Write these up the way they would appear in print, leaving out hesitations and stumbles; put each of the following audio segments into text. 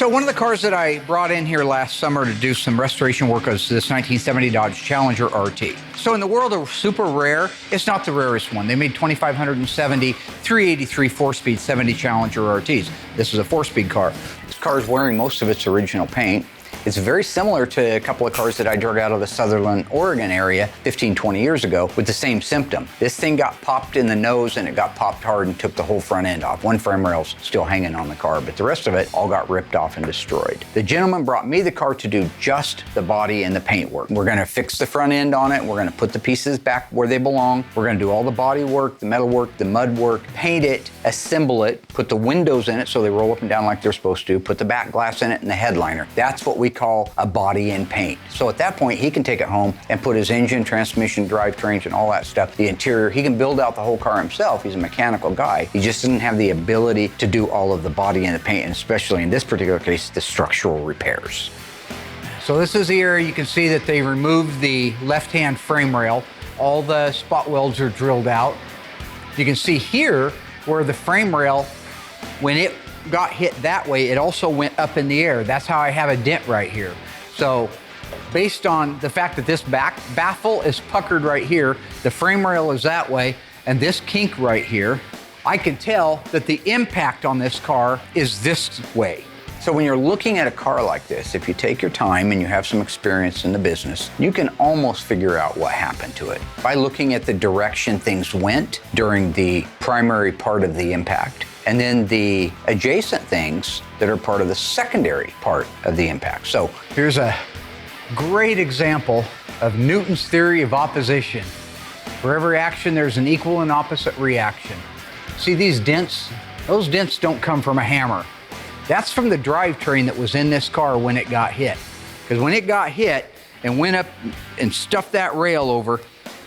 So one of the cars that I brought in here last summer to do some restoration work was this 1970 Dodge Challenger RT. So in the world of super rare, it's not the rarest one. They made 2,570 383 4-speed 70 Challenger RTs. This is a 4-speed car. This car is wearing most of its original paint. It's very similar to a couple of cars that I drug out of the Sutherland, Oregon area 15, 20 years ago with the same symptom. This thing got popped in the nose and it got popped hard and took the whole front end off. One frame rail's still hanging on the car, but the rest of it all got ripped off and destroyed. The gentleman brought me the car to do just the body and the paint work. We're gonna fix the front end on it. We're gonna put the pieces back where they belong. We're gonna do all the body work, the metal work, the mud work, paint it, assemble it, put the windows in it so they roll up and down like they're supposed to, put the back glass in it and the headliner. That's what we call a body and paint. So at that point, he can take it home and put his engine, transmission, drivetrains, and all that stuff, the interior. He can build out the whole car himself. He's a mechanical guy. He just doesn't have the ability to do all of the body and the paint, and especially in this particular case, the structural repairs. So this is the area you can see that they removed the left-hand frame rail. All the spot welds are drilled out. You can see here where the frame rail, when it got hit that way, it also went up in the air. That's how I have a dent right here. So based on the fact that this back baffle is puckered right here, the frame rail is that way, and this kink right here, I can tell that the impact on this car is this way. So when you're looking at a car like this, if you take your time and you have some experience in the business, you can almost figure out what happened to it by looking at the direction things went during the primary part of the impact, and then the adjacent things that are part of the secondary part of the impact. So here's a great example of Newton's theory of opposition. For every action, there's an equal and opposite reaction. See these dents? Those dents don't come from a hammer. That's from the drivetrain that was in this car when it got hit. Because when it got hit and went up and stuffed that rail over,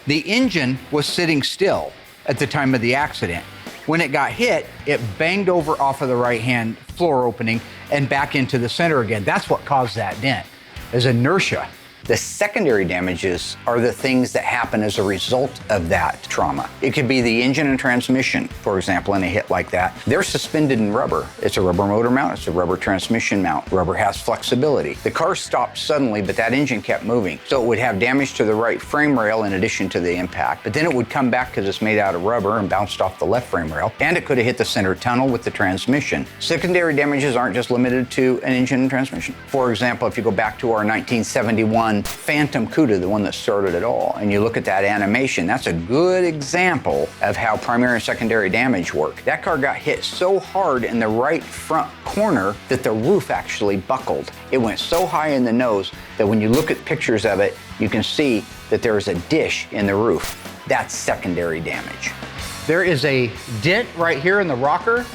the engine was sitting still at the time of the accident. When it got hit, it banged over off of the right-hand floor opening and back into the center again. That's what caused that dent, is inertia. The secondary damages are the things that happen as a result of that trauma. It could be the engine and transmission, for example, in a hit like that. They're suspended in rubber. It's a rubber motor mount, it's a rubber transmission mount. Rubber has flexibility. The car stopped suddenly, but that engine kept moving. So it would have damage to the right frame rail in addition to the impact, but then it would come back because it's made out of rubber and bounced off the left frame rail, and it could have hit the center tunnel with the transmission. Secondary damages aren't just limited to an engine and transmission. For example, if you go back to our 1971 Phantom Cuda, the one that started it all, and you look at that animation, that's a good example of how primary and secondary damage work. That car got hit so hard in the right front corner that the roof actually buckled. It went so high in the nose that when you look at pictures of it, you can see that there is a dish in the roof. That's secondary damage. There is a dent right here in the rocker.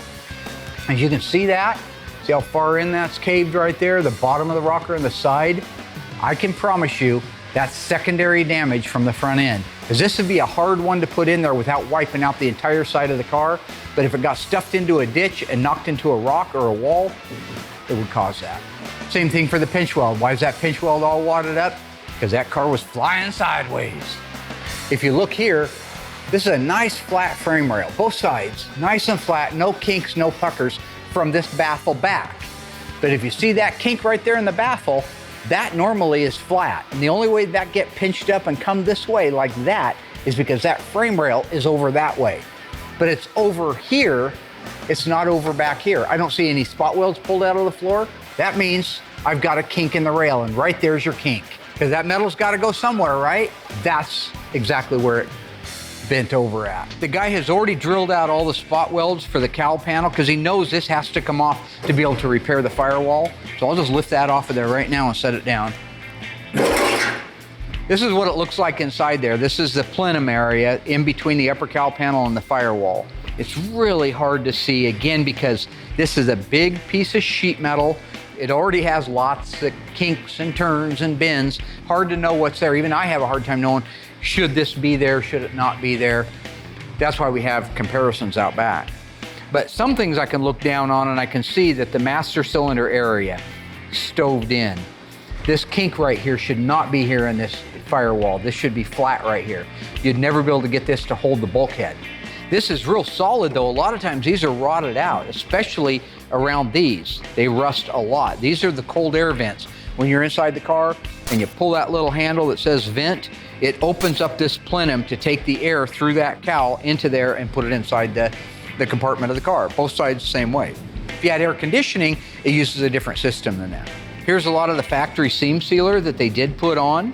As you can see that, see how far in that's caved right there, the bottom of the rocker and the side. I can promise you that's secondary damage from the front end. Because this would be a hard one to put in there without wiping out the entire side of the car. But if it got stuffed into a ditch and knocked into a rock or a wall, it would cause that. Same thing for the pinch weld. Why is that pinch weld all wadded up? Because that car was flying sideways. If you look here, this is a nice flat frame rail, both sides, nice and flat, no kinks, no puckers from this baffle back. But if you see that kink right there in the baffle, that normally is flat. And the only way that get pinched up and come this way like that is because that frame rail is over that way. But it's over here, it's not over back here. I don't see any spot welds pulled out of the floor. That means I've got a kink in the rail, and right there's your kink. Because that metal's gotta go somewhere, right? That's exactly where it bent over at. The guy has already drilled out all the spot welds for the cowl panel because he knows this has to come off to be able to repair the firewall. So I'll just lift that off of there right now and set it down. This is what it looks like inside there. This is the plenum area in between the upper cowl panel and the firewall. It's really hard to see, again, because this is a big piece of sheet metal. It already has lots of kinks and turns and bends. Hard to know what's there. Even I have a hard time knowing, should this be there, should it not be there? That's why we have comparisons out back. But some things I can look down on and I can see that the master cylinder area stoved in. This kink right here should not be here in this firewall. This should be flat right here. You'd never be able to get this to hold the bulkhead. This is real solid though. A lot of times these are rotted out, especially around these. They rust a lot. These are the cold air vents. When you're inside the car and you pull that little handle that says vent, it opens up this plenum to take the air through that cowl into there and put it inside the compartment of the car. Both sides the same way. If you had air conditioning, it uses a different system than that. Here's a lot of the factory seam sealer that they did put on.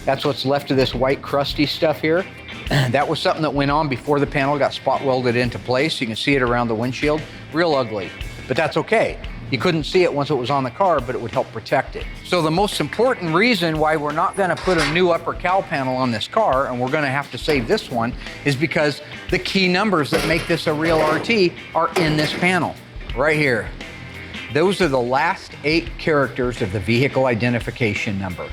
That's what's left of this white crusty stuff here. That was something that went on before the panel got spot welded into place. You can see it around the windshield. Real ugly, but that's okay. You couldn't see it once it was on the car, but it would help protect it. So the most important reason why we're not gonna put a new upper cowl panel on this car, and we're gonna have to save this one, is because the key numbers that make this a real RT are in this panel, right here. Those are the last 8 characters of the vehicle identification number.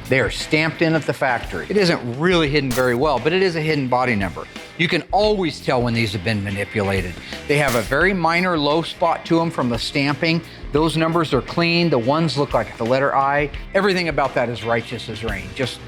They are stamped in at the factory. It isn't really hidden very well, but it is a hidden body number. You can always tell when these have been manipulated. They have a very minor low spot to them from the stamping. Those numbers are clean. The ones look like the letter I. Everything about that is righteous as rain, just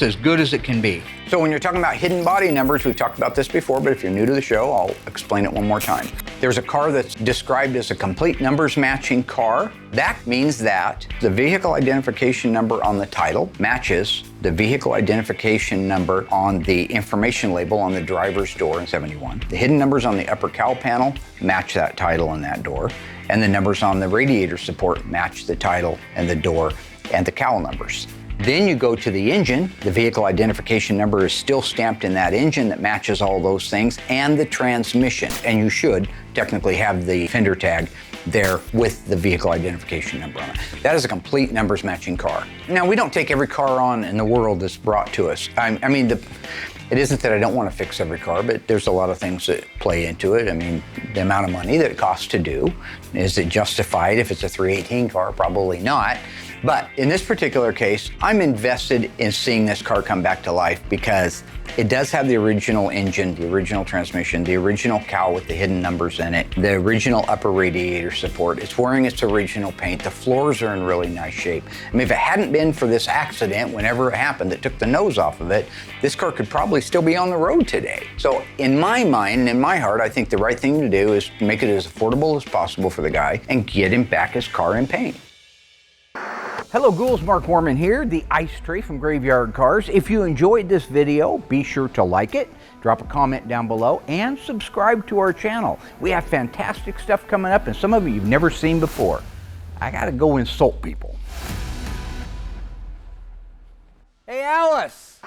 as good as it can be. So when you're talking about hidden body numbers, we've talked about this before, but if you're new to the show, I'll explain it one more time. There's a car that's described as a complete numbers matching car. That means that the vehicle identification number on the title matches the vehicle identification number on the information label on the driver's door in 71. The hidden numbers on the upper cowl panel match that title and that door, and the numbers on the radiator support match the title and the door and the cowl numbers. Then you go to the engine. The vehicle identification number is still stamped in that engine that matches all those things, and the transmission. And you should technically have the fender tag there with the vehicle identification number on it. That is a complete numbers matching car. Now, we don't take every car on in the world that's brought to us. I mean, it isn't that I don't want to fix every car, but there's a lot of things that play into it. I mean, the amount of money that it costs to do, is it justified if it's a 318 car? Probably not. But in this particular case, I'm invested in seeing this car come back to life because it does have the original engine, the original transmission, the original cowl with the hidden numbers in it, the original upper radiator support. It's wearing its original paint. The floors are in really nice shape. I mean, if it hadn't been for this accident, whenever it happened, that took the nose off of it, this car could probably still be on the road today. So in my mind and in my heart, I think the right thing to do is make it as affordable as possible for the guy and get him back his car in paint. Hello ghouls, Mark Warman here, the ice tray from Graveyard Carz. If you enjoyed this video, be sure to like it, drop a comment down below, and subscribe to our channel. We have fantastic stuff coming up, and some of it you've never seen before. I gotta go insult people. Hey Alice!